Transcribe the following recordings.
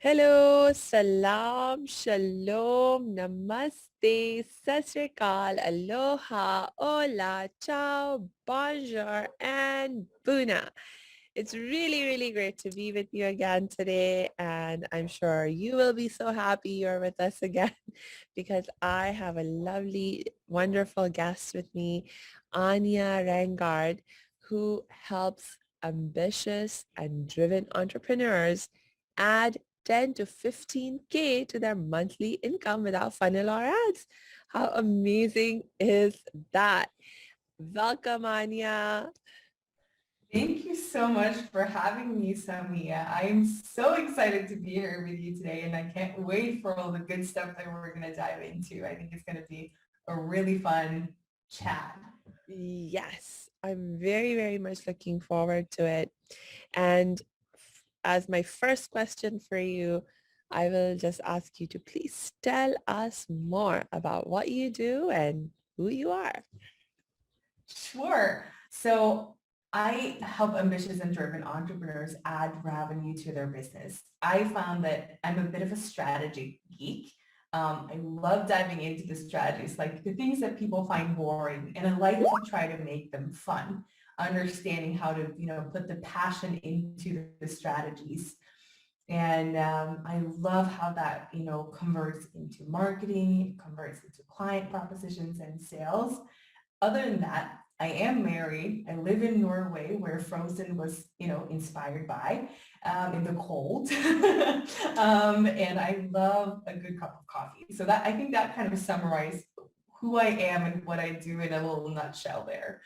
Hello, salam, shalom, namaste, sat sri akal, aloha, hola, ciao, bonjour, and buna. It's really, really great to be with you again today, and I'm sure you will be so happy you're with us again because I have a lovely, wonderful guest with me, Anja Randgaard, who helps ambitious and driven entrepreneurs add 10 to 15K to their monthly income without funnel or ads. How amazing is that? Welcome, Anya. Thank you so much for having me, Samia. I am so excited to be here with you today, and I can't wait for all the good stuff that we're going to dive into. I think it's going to be a really fun chat. Yes, I'm very, very much looking forward to it. And as my first question for you, I will just ask you to please tell us more about what you do and who you are. Sure. So I help ambitious and driven entrepreneurs add revenue to their business. I found that I'm a bit of a strategy geek. I love diving into the strategies, like the things that people find boring, and I like to try to make them fun, understanding how to, put the passion into the strategies. And I love how that, converts into marketing, converts into client propositions and sales. Other than that, I am married. I live in Norway, where Frozen was, inspired by in the cold. And I love a good cup of coffee. So that I think that kind of summarized who I am and what I do in a little nutshell there.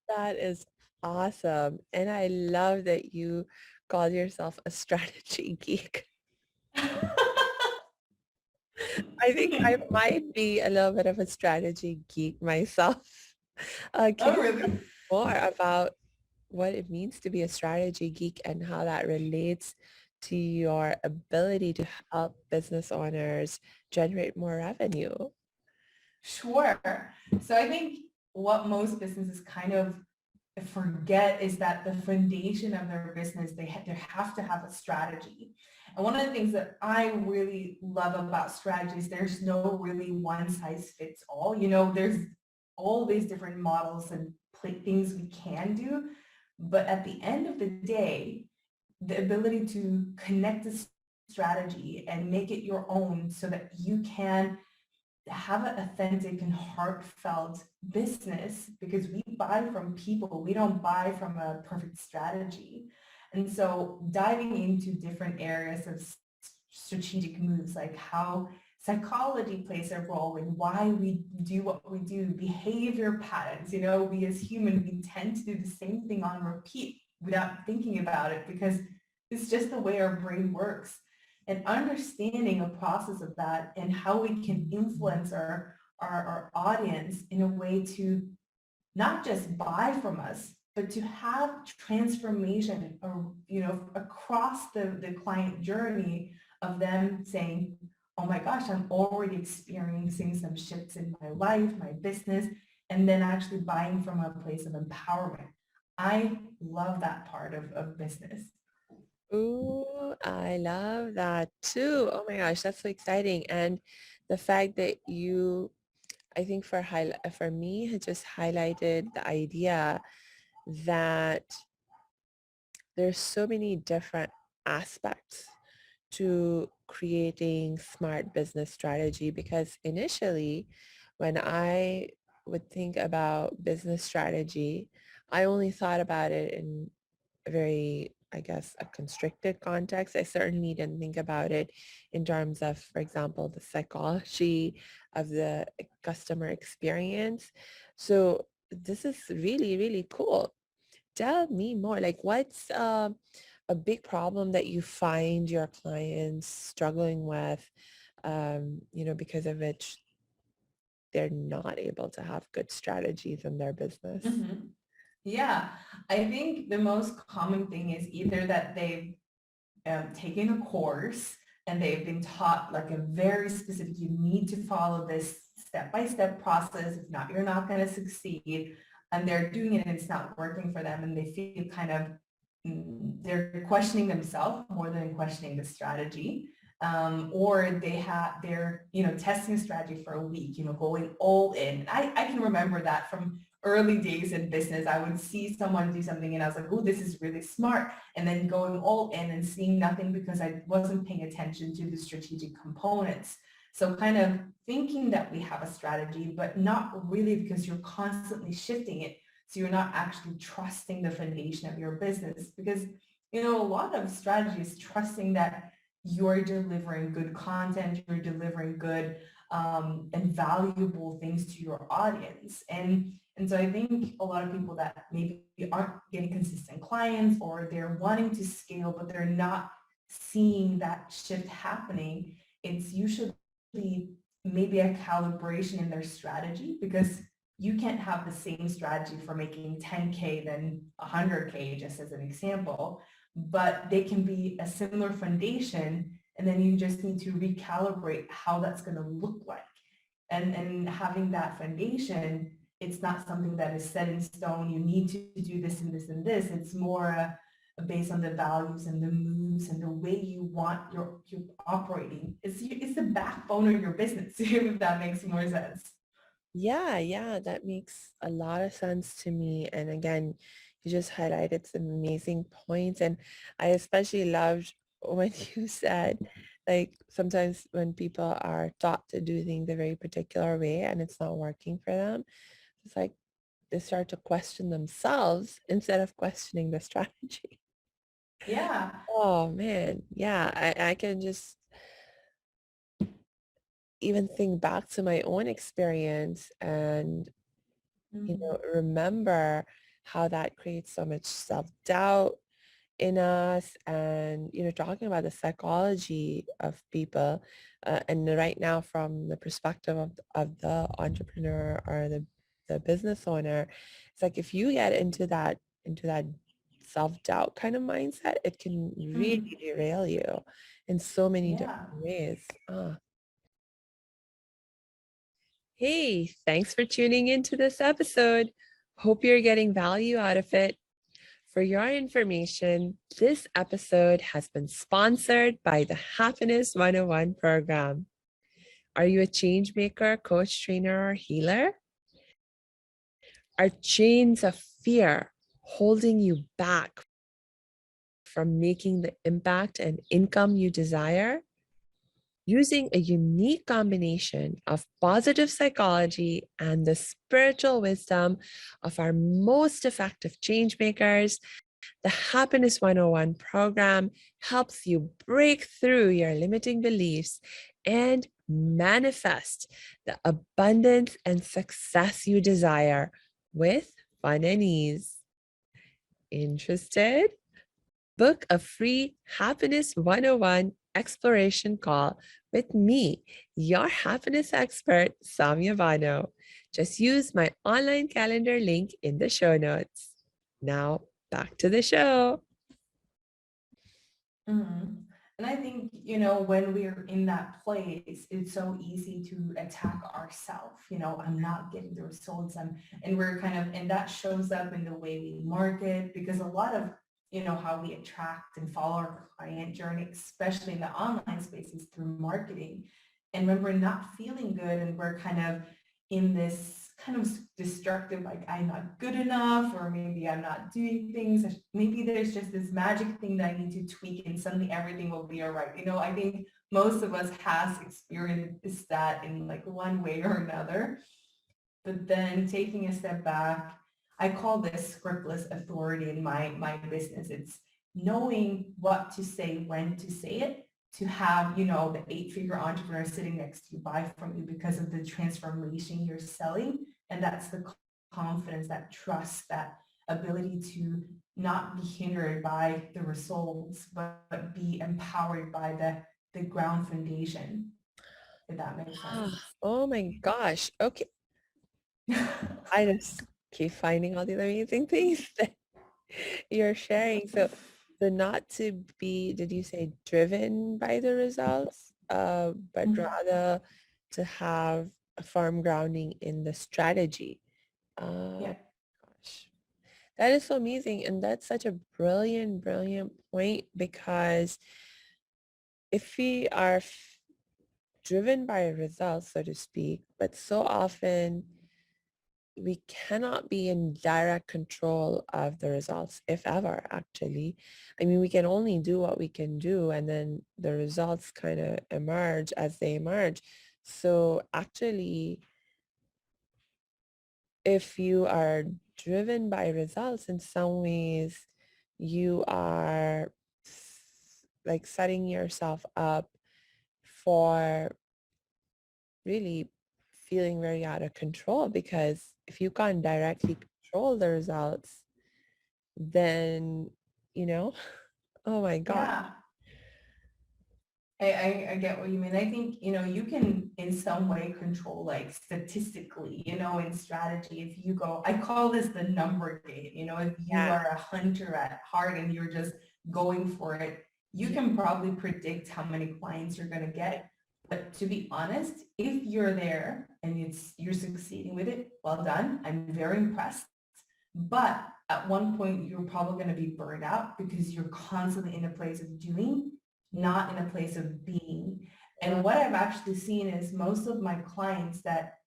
That is awesome. And I love that you call yourself a strategy geek. I think I might be a little bit of a strategy geek myself. Can Oh, you tell really? me more about what it means to be a strategy geek and how that relates to your ability to help business owners generate more revenue? Sure. So I think what most businesses kind of forget is that the foundation of their business, they have to have a strategy. And one of the things that I really love about strategies, there's no really one size fits all. There's all these different models and things we can do. But at the end of the day, the ability to connect the strategy and make it your own so that you can have an authentic and heartfelt business, because we buy from people. We don't buy from a perfect strategy. And so diving into different areas of strategic moves, like how psychology plays a role in why we do what we do, behavior patterns, we as humans, we tend to do the same thing on repeat without thinking about it because it's just the way our brain works, and understanding a process of that and how we can influence our audience in a way to not just buy from us, but to have transformation or, across the client journey of them saying, oh my gosh, I'm already experiencing some shifts in my life, my business, and then actually buying from a place of empowerment. I love that part of business. Ooh, I love that too. Oh my gosh, that's so exciting. And the fact that you, I think for me, it just highlighted the idea that there's so many different aspects to creating smart business strategy, because initially when I would think about business strategy, I only thought about it in a very, I guess, a constricted context. I certainly didn't think about it in terms of, for example, the psychology of the customer experience. So this is really, really cool. Tell me more. Like, what's a big problem that you find your clients struggling with, because of which they're not able to have good strategies in their business? Mhm. Yeah, I think the most common thing is either that they've taken a course and they've been taught like a very specific, you need to follow this step-by-step process. If not, you're not going to succeed. And they're doing it and it's not working for them. And they feel kind of they're questioning themselves more than questioning the strategy. Or they're testing a strategy for a week, going all in. I can remember that from early days in business. I would see someone do something and I was like, oh, this is really smart. And then going all in and seeing nothing because I wasn't paying attention to the strategic components. So kind of thinking that we have a strategy, but not really, because you're constantly shifting it. So you're not actually trusting the foundation of your business, because, a lot of strategy is trusting that you're delivering good content, you're delivering good and valuable things to your audience. And so I think a lot of people that maybe aren't getting consistent clients, or they're wanting to scale, but they're not seeing that shift happening, it's usually maybe a calibration in their strategy, because you can't have the same strategy for making 10K than 100K, just as an example, but they can be a similar foundation. And then you just need to recalibrate how that's going to look like. And having that foundation, it's not something that is set in stone. You need to do this and this and this. It's more based on the values and the moves and the way you want your operating. It's the backbone of your business, if that makes more sense. Yeah, that makes a lot of sense to me. And again, you just highlighted some amazing points. And I especially loved when you said, like, sometimes when people are taught to do things a very particular way and it's not working for them, it's like they start to question themselves instead of questioning the strategy. Yeah. Oh man, yeah, I can just even think back to my own experience and Mhm. remember how that creates so much self-doubt in us. And talking about the psychology of people, and right now from the perspective of the entrepreneur or the business owner, it's like if you get into that self-doubt kind of mindset, it can really Mhm. derail you in so many different Yeah. ways. Hey, thanks for tuning into this episode. Hope you're getting value out of it. For your information, this episode has been sponsored by the Happiness 101 program. Are you a change maker, coach, trainer, or healer? Are chains of fear holding you back from making the impact and income you desire? Using a unique combination of positive psychology and the spiritual wisdom of our most effective change makers, the Happiness 101 program helps you break through your limiting beliefs and manifest the abundance and success you desire with fun and ease. Interested? Book a free Happiness 101 exploration call with me, your happiness expert, Samia Bano. Just use my online calendar link in the show notes. Now, back to the show. Mhm. And I think, when we're in that place, it's so easy to attack ourselves. I'm not getting the results. And we're kind of, and that shows up in the way we market, because a lot of, how we attract and follow our client journey, especially in the online spaces, through marketing. And when we're not feeling good and we're kind of in this kind of destructive, like I'm not good enough, or maybe I'm not doing things. Maybe there's just this magic thing that I need to tweak and suddenly everything will be all right. I think most of us has experienced that in like one way or another. But then taking a step back, I call this scriptless authority in my business. It's knowing what to say, when to say it, to have, the 8-figure entrepreneur sitting next to you buy from you because of the transformation you're selling. And that's the confidence, that trust, that ability to not be hindered by the results, but be empowered by the ground foundation, if that makes Ah, sense. oh my gosh. Okay. I just keep finding all these amazing things that you're sharing. So not to be, did you say driven by the results, but Mhm. rather to have a firm grounding in the strategy. Yeah. Gosh. That is so amazing. And that's such a brilliant, brilliant point, because if we are driven by results, so to speak, but so often we cannot be in direct control of the results, if ever, actually. I mean, we can only do what we can do, and then the results kind of emerge as they emerge. So actually, if you are driven by results, in some ways, you are like setting yourself up for really feeling very out of control, because if you can't directly control the results, then, you know, oh my God. Yeah. I get what you mean. I think, you can in some way control, like statistically, in strategy, if you go, I call this the number game, if you Yeah. are a hunter at heart and you're just going for it, you Yeah. can probably predict how many clients you're going to get. But to be honest, if you're there and you're succeeding with it, well done. I'm very impressed. But at one point, you're probably going to be burned out because you're constantly in a place of doing, Mm, not in a place of being. uh, And what I've actually seen is most of my clients that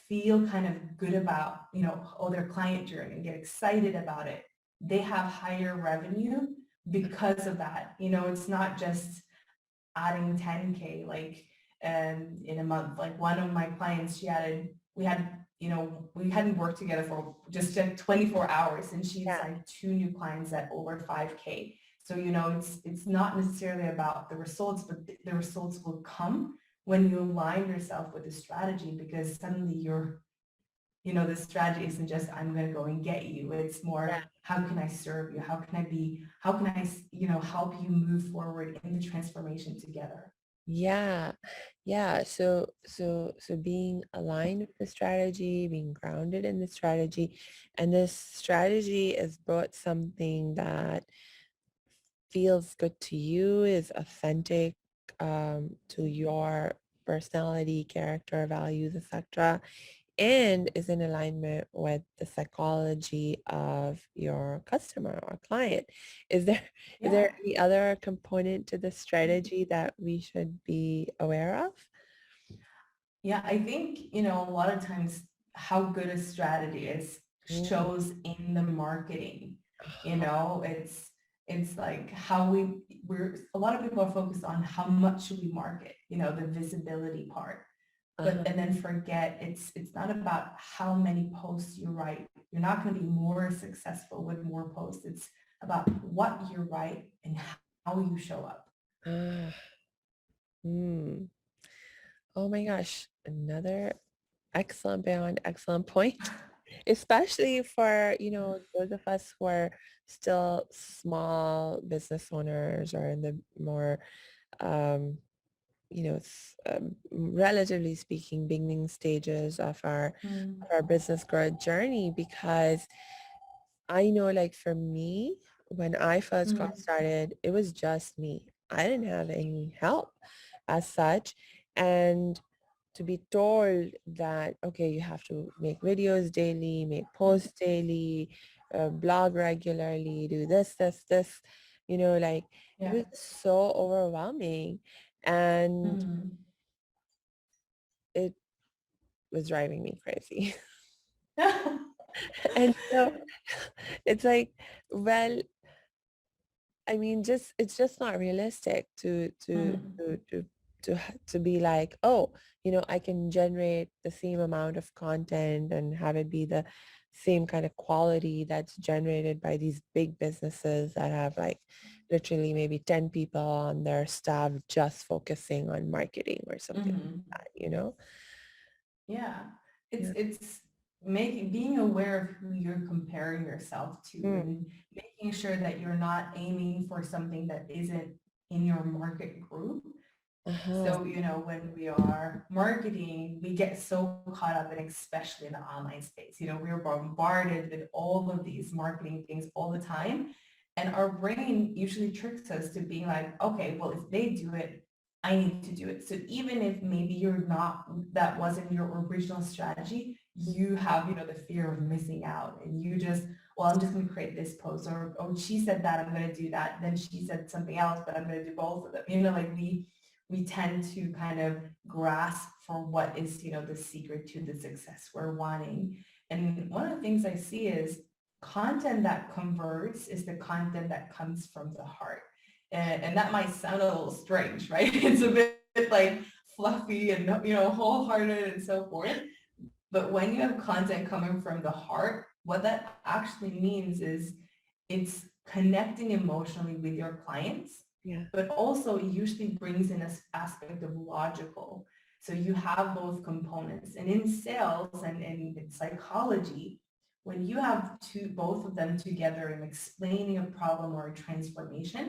feel kind of good about, their client journey and get excited about it, they have higher revenue because of that. It's not just adding 10K like in a month. Like one of my clients, we hadn't worked together for just 24 hours and she's yeah. like 2 new clients at over 5K. So, it's not necessarily about the results, but the results will come when you align yourself with the strategy, because suddenly the strategy isn't just I'm going to go and get you. It's Yeah. more, how can I serve you? How can I, help you move forward in the transformation together? Yeah. Yeah. So being aligned with the strategy, being grounded in the strategy, and this strategy is brought something that feels good to you, is authentic to your personality, character, values, etc., and is in alignment with the psychology of your customer or client. Is there is Yeah. there any other component to the strategy that we should be aware of? Yeah, I think, a lot of times how good a strategy is Mm, shows in the marketing. uh-huh, It's like how we're a lot of people are focused on how much should we market, the visibility part. uh-huh. But and then forget it's not about how many posts you write. You're not going to be more successful with more posts. It's about what you write and how you show up. Ah, hmm. Oh my gosh, another excellent, beyond excellent point, especially for, those of us who are still small business owners, or in the more, um, relatively speaking, beginning stages Mm, of our business growth journey. Because I know, like, for me, when I first got mm, started, it was just me. I didn't have any help as such. And to be told that, okay, you have to make videos daily, make posts daily, blog regularly, do this, like, it yeah. was so overwhelming. And Mm. it was driving me crazy. And so it's like, well, I mean, just it's just not realistic Mm, to be like, oh, I can generate the same amount of content and have it be the same kind of quality that's generated by these big businesses that have, like, literally maybe 10 people on their staff just focusing on marketing or something mhm. like that. Yeah. It's Yeah. it's being aware of who you're comparing yourself to Mm. and making sure that you're not aiming for something that isn't in your market group. Uh-huh. So, when we are marketing, we get so caught up in, especially in the online space, we're bombarded with all of these marketing things all the time. And our brain usually tricks us to being like, okay, well, if they do it, I need to do it. So even if maybe that wasn't your original strategy, you have, the fear of missing out and you just, well, I'm just going to create this post, or oh, she said that, I'm going to do that. Then she said something else, but I'm going to do both of them. Like we tend to kind of grasp for what is, the secret to the success we're wanting. And one of the things I see is content that converts is the content that comes from the heart. And that might sound a little strange, right? It's a bit like fluffy and, wholehearted and so forth. But when you have content coming from the heart, what that actually means is it's connecting emotionally with your clients, Yeah. but also it usually brings in an aspect of logical. So you have both components. And in sales and in psychology, when you have both of them together in explaining a problem or a transformation,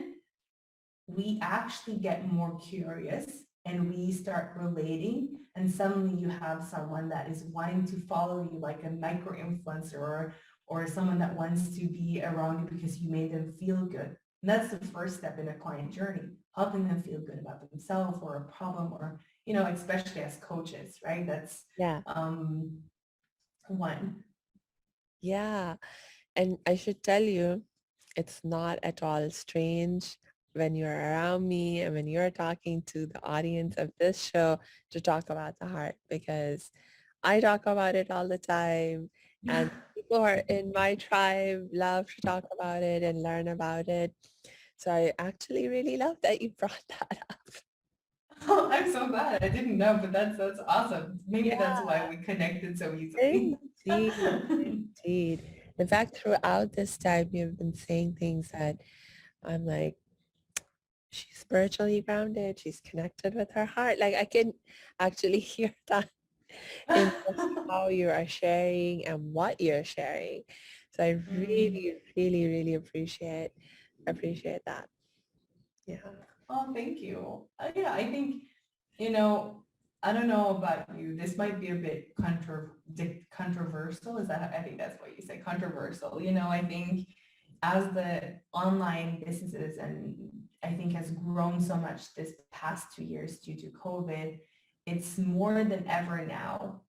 we actually get more curious and we start relating, and suddenly you have someone that is wanting to follow you like a micro influencer, or someone that wants to be around you because you made them feel good. And that's the first step in a client journey, helping them feel good about themselves or a problem, or especially as coaches, right? That's Yeah. one. Yeah. And I should tell you, it's not at all strange when you're around me and when you're talking to the audience of this show to talk about the heart, because I talk about it all the time, and people who are in my tribe love to talk about it and learn about it. So I actually really love that you brought that up. Oh, I'm so glad. I didn't know, but that's awesome. Maybe Yeah, that's why we connected so easily. indeed, indeed. In fact, throughout this time, you've been saying things that I'm like, she's spiritually grounded. She's connected with her heart. Like I can actually hear that in just how you are sharing and what you're sharing. So I Mm. really, really, really appreciate that. Yeah. Oh, thank you. Yeah, I think, you know, I don't know about you. This might be a bit controversial. Is that, I think that's what you say, controversial. I think as the online businesses, and I think has grown so much this past 2 years due to COVID, it's more than ever now.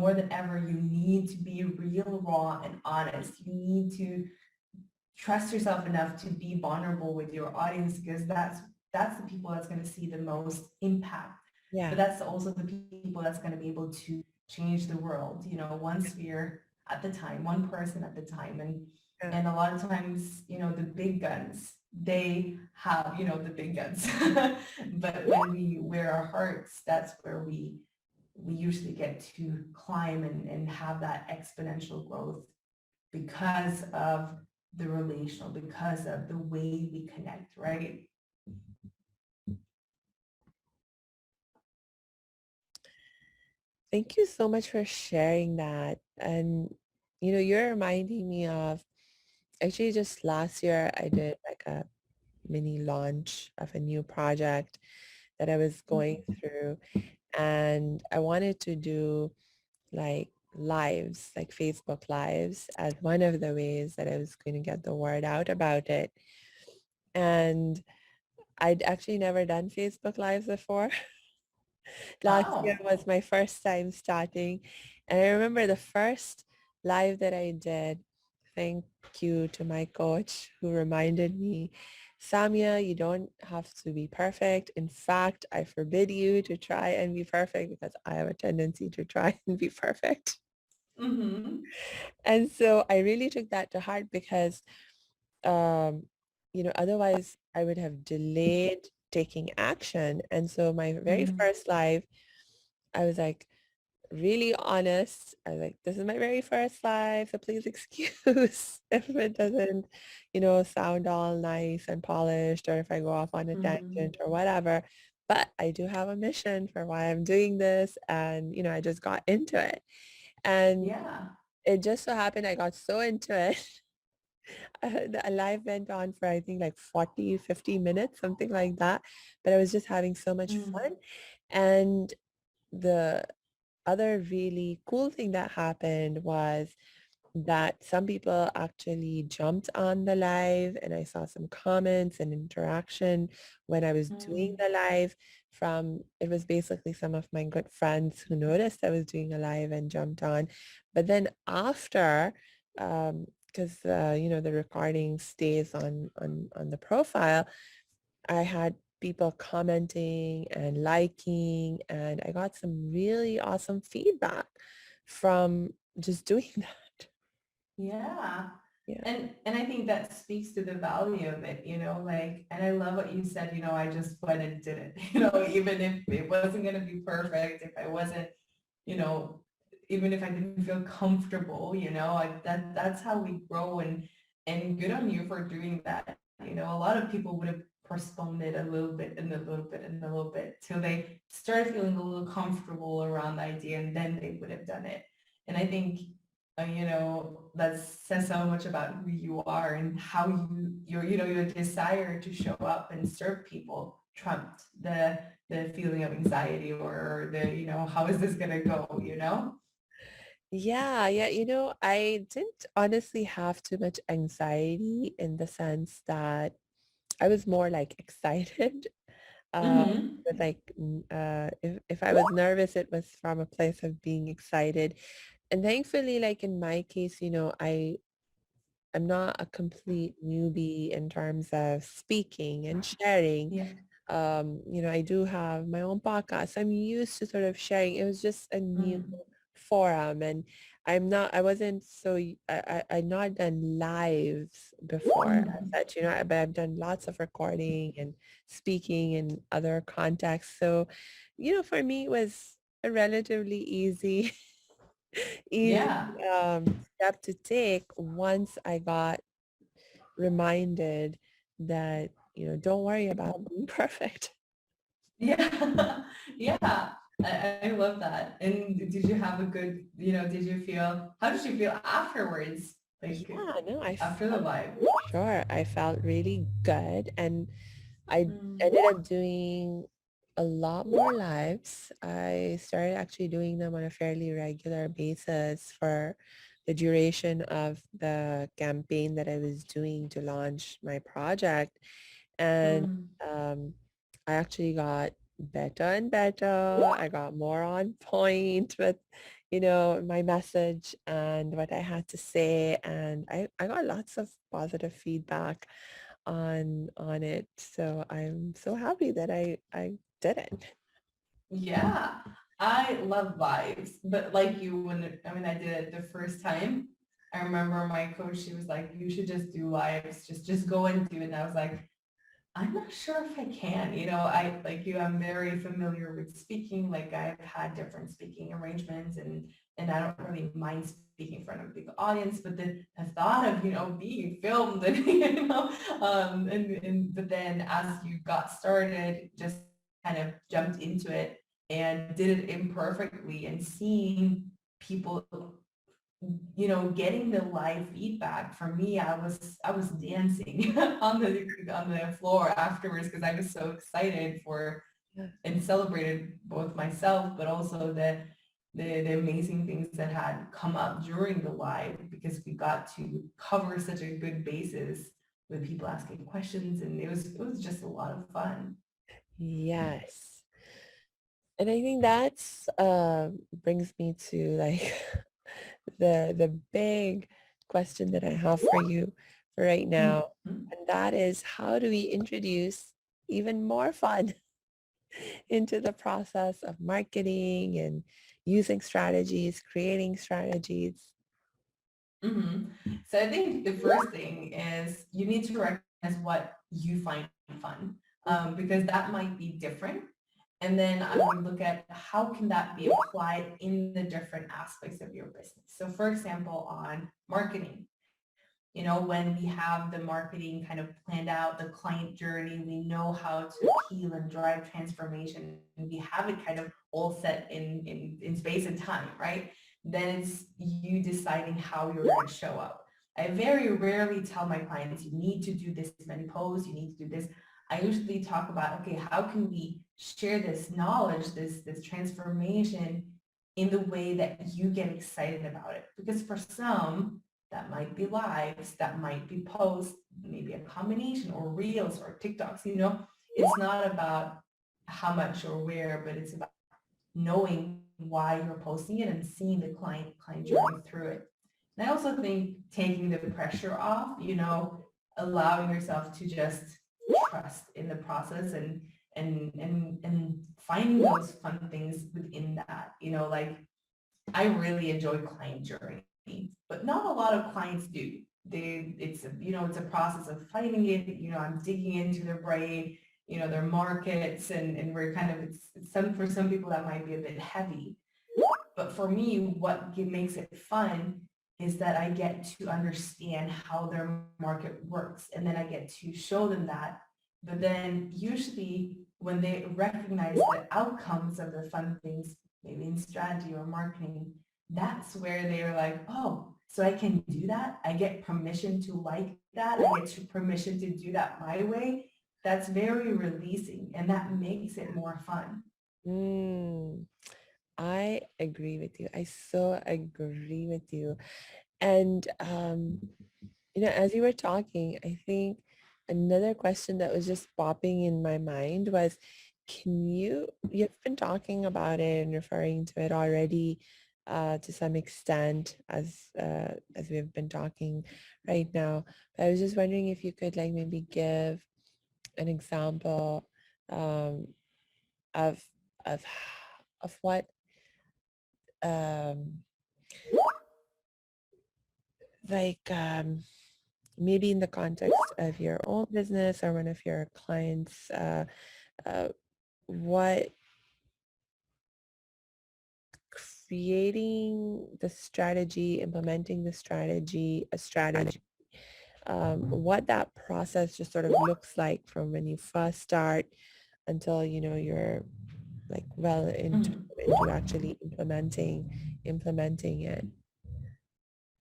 More than ever, you need to be real, raw, and honest. You need to trust yourself enough to be vulnerable with your audience, because that's the people that's going to see the most impact. Yeah. But that's also the people that's going to be able to change the world, once we're at the time, one person at the time. and Yeah. and a lot of times, the big guns, they have, the big guns. But when we wear our hearts, that's where we usually get to climb and have that exponential growth, because of the relational, because of the way we connect, right? Thank you so much for sharing that. And, you're reminding me of actually just last year, I did like a mini launch of a new project that I was going through. And I wanted to do like lives, like Facebook lives, as one of the ways that I was going to get the word out about it. And I'd actually never done Facebook lives before. Last year Wow. was my first time starting. And I remember the first live that I did, thank you to my coach who reminded me, Samia, you don't have to be perfect. In fact, I forbid you to try and be perfect because I have a tendency to try and be perfect. Mm-hmm. And so I really took that to heart because, um, otherwise I would have delayed taking action. And so my very Mm-hmm. first live, I was like really honest. I was like, this is my very first live, so please excuse if it doesn't, sound all nice and polished, or if I go off on a Mm-hmm. tangent or whatever. But I do have a mission for why I'm doing this. And, I just got into it. And Yeah. it just so happened I got so into it. The live went on for I think like 40, 50 minutes, something like that. But I was just having so much Mm-hmm. fun. And the other really cool thing that happened was that some people actually jumped on the live, and I saw some comments and interaction when I was doing the live from, it was basically some of my good friends who noticed I was doing a live and jumped on. But then after, um, because the recording stays on the profile, I had people commenting and liking, and I got some really awesome feedback from just doing that. Yeah. Yeah. And I think that speaks to the value of it, like, and I love what you said, I just went and did it, even if it wasn't going to be perfect, if I wasn't, you know, even if I didn't feel comfortable, that's how we grow. And good on you for doing that. A lot of people would have postponed it a little bit and a little bit and a little bit till they started feeling a little comfortable around the idea, and then they would have done it. And I think that says so much about who you are and how your desire to show up and serve people trumped the feeling of anxiety or the, how is this gonna go? Yeah, yeah. I didn't honestly have too much anxiety in the sense that I was more like excited. Uh, Mm-hmm. but like, if I was nervous, it was from a place of being excited. And thankfully, like in my case, I'm not a complete newbie in terms of speaking and sharing. Yeah. I do have my own podcast. I'm used to sort of sharing. It was just a new Mm. forum, and I wasn't so, I not done lives before as Mm. such, but I've done lots of recording and speaking in other contexts. So, for me, it was a relatively easy, easy Yeah. step to take once I got reminded that, don't worry about being perfect. Yeah. Yeah. I love that. And did you have a good, how did you feel afterwards? Like Yeah, no, I after the felt live? sure. I felt really good, and I Mm. ended up doing a lot more lives. I started actually doing them on a fairly regular basis for the duration of the campaign that I was doing to launch my project. And Mm. um, I actually got better and better. I got more on point with, my message and what I had to say. And I got lots of positive feedback on it. So I'm so happy that I did it. Yeah, I love vibes, but like you, I did it the first time, I remember my coach, she was like, you should just do lives, just go and do it. And I was like, I'm not sure if I can, I like you, I'm very familiar with speaking, like I've had different speaking arrangements and I don't really mind speaking in front of a big audience, but then the thought of, being filmed and, but then as you got started, just kind of jumped into it and did it imperfectly and seeing people getting the live feedback. For me, I was dancing on the floor afterwards because I was so excited for Yeah. and celebrated both myself, but also the amazing things that had come up during the live because we got to cover such a good basis with people asking questions, and it was just a lot of fun. Yes. And I think that's brings me to like the big question that I have for you for right now. Mhm. And that is, how do we introduce even more fun into the process of marketing and using strategies, creating strategies? Mhm. So I think the first thing is you need to recognize what you find fun, because that might be different. And then I would look at how can that be applied in the different aspects of your business. So for example, on marketing, when we have the marketing kind of planned out, the client journey, we know how to appeal and drive transformation, and we have it kind of all set in space and time, right? Then it's you deciding how you're going to show up. I very rarely tell my clients, you need to do this many posts, you need to do this. I usually talk about, okay, how can we share this knowledge, this transformation in the way that you get excited about it? Because for some, that might be lives, that might be posts, maybe a combination, or reels or TikToks, it's not about how much or where, but it's about knowing why you're posting it and seeing the client journey through it. And I also think taking the pressure off, allowing yourself to just trust in the process and finding those fun things within that, like I really enjoy client journey, but not a lot of clients do. It's a process of finding it, I'm digging into their brain, their markets, and we're kind of, for some people that might be a bit heavy. But for me, what makes it fun is that I get to understand how their market works, and then I get to show them that. But then usually when they recognize the outcomes of the fun things, maybe in strategy or marketing, that's where they're like, oh, so I can do that. I get permission to like that. I get permission to do that my way. That's very releasing, and that makes it more fun. Mm, I agree with you. I so agree with you. And, as you were talking, I think another question that was just popping in my mind was, you've been talking about it and referring to it already to some extent as we've been talking right now. But I was just wondering if you could like maybe give an example um, of of of what um, like maybe in the context of your own business or one of your clients, uh, what creating the strategy, implementing the strategy, a strategy, what that process just sort of looks like from when you first start until you're like well into actually implementing it.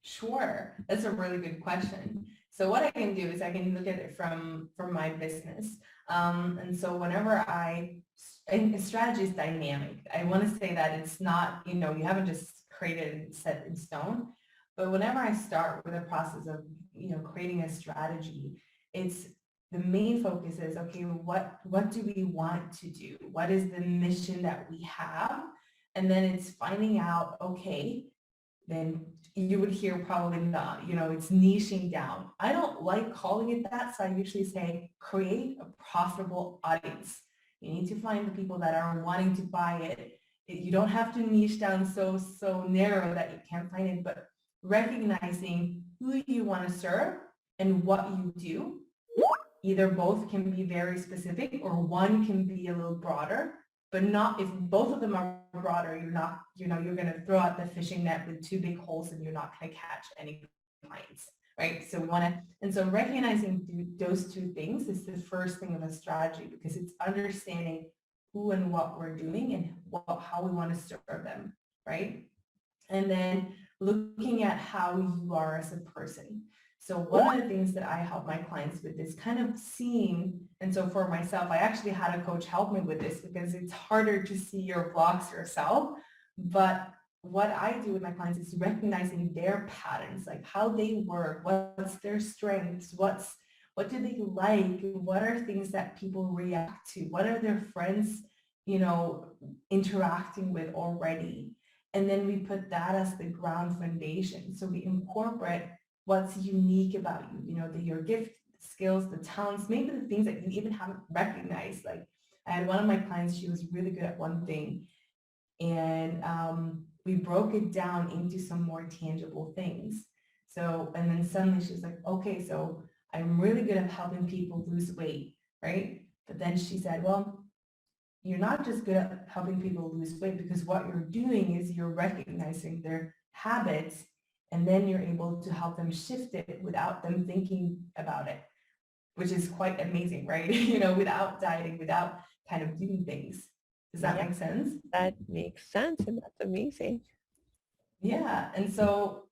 Sure, that's a really good question. So what I can do is I can look at it from my business. And so and strategy is dynamic. I want to say that it's not, you haven't just created and set in stone. But whenever I start with a process of, creating a strategy, it's the main focus is, okay, what do we want to do? What is the mission that we have? And then it's finding out, okay, then you would hear probably not, it's niching down. I don't like calling it that, so I usually say create a profitable audience. You need to find the people that are wanting to buy it. You don't have to niche down so narrow that you can't find it, but recognizing who you want to serve and what you do. Either both can be very specific or one can be a little broader, but not if both of them are broader, you're going to throw out the fishing net with two big holes and you're not going to catch any clients, right? So we want to, and so recognizing those two things is the first thing of a strategy, because it's understanding who and what we're doing and how we want to serve them, right? And then looking at how you are as a person. So one of the things that I help my clients with is kind of seeing, and so for myself, I actually had a coach help me with this because it's harder to see your blocks yourself. But what I do with my clients is recognizing their patterns, like how they work, what's their strengths, what do they like, what are things that people react to, what are their friends, interacting with already. And then we put that as the ground foundation. So we incorporate what's unique about you, your gift, skills, the talents, maybe the things that you even haven't recognized. Like I had one of my clients, she was really good at one thing. And we broke it down into some more tangible things. So, and then suddenly she was like, okay, so I'm really good at helping people lose weight, right? But then she said, well, you're not just good at helping people lose weight, because what you're doing is you're recognizing their habits, and then you're able to help them shift it without them thinking about it, which is quite amazing, right? Without dieting, without kind of doing things. Does that make sense? That makes sense, and that's amazing. Yeah. And so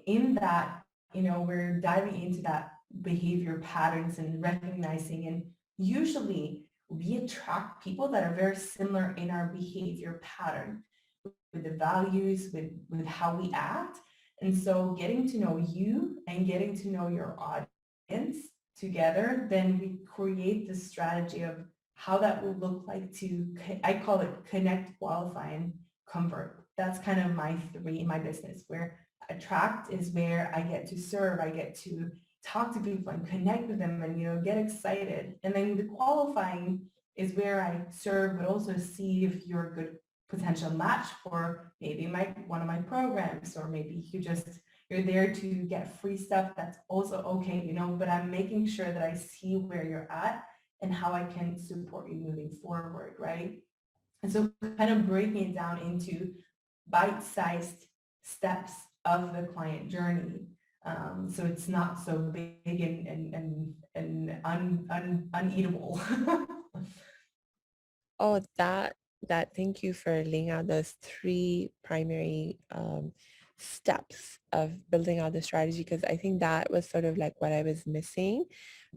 in that, we're diving into that behavior patterns and recognizing, and usually we attract people that are very similar in our behavior pattern, with the values, with how we act. And so getting to know you and getting to know your audience together, then we create the strategy of how that will look like I call it connect, qualify, and convert. That's kind of my three in my business, where attract is where I get to serve, I get to talk to people and connect with them and, get excited. And then the qualifying is where I serve, but also see if you're a good potential match for maybe one of my programs, or maybe you're there to get free stuff. That's also okay, but I'm making sure that I see where you're at and how I can support you moving forward, right? And so kind of breaking it down into bite-sized steps of the client journey. So it's not so big and uneatable. Oh, thank you for laying out those three primary steps of building out the strategy, because I think that was sort of like what I was missing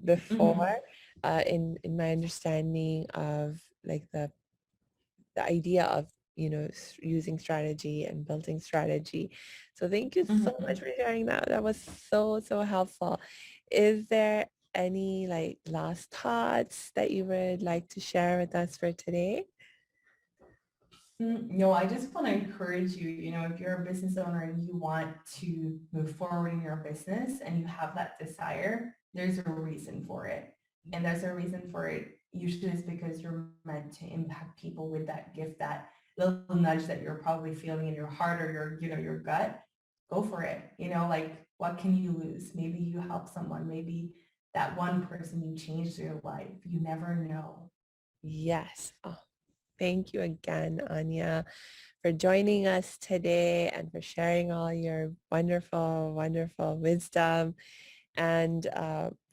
before Mhm, in my understanding of like the idea of using strategy and building strategy. So thank you so much mhm. for sharing that. That was so helpful. Is there any like last thoughts that you would like to share with us for today? No, I just want to encourage you, if you're a business owner and you want to move forward in your business and you have that desire, there's a reason for it. And there's a reason for it. Usually it's because you're meant to impact people with that gift, that little nudge that you're probably feeling in your heart or your gut. Go for it. Like, what can you lose? Maybe you help someone. Maybe that one person you changed their life. You never know. Yes. Oh, thank you again, Anya, for joining us today and for sharing all your wonderful wisdom. And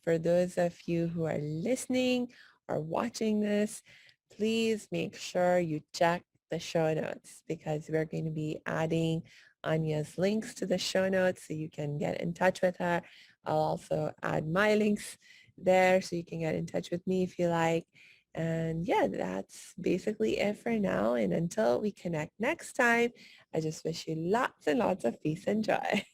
for those of you who are listening or watching this, please make sure you check the show notes, because we're going to be adding Anya's links to the show notes so you can get in touch with her. I'll also add my links there so you can get in touch with me if you like. And yeah, that's basically it for now. And until we connect next time, I just wish you lots and lots of peace and joy.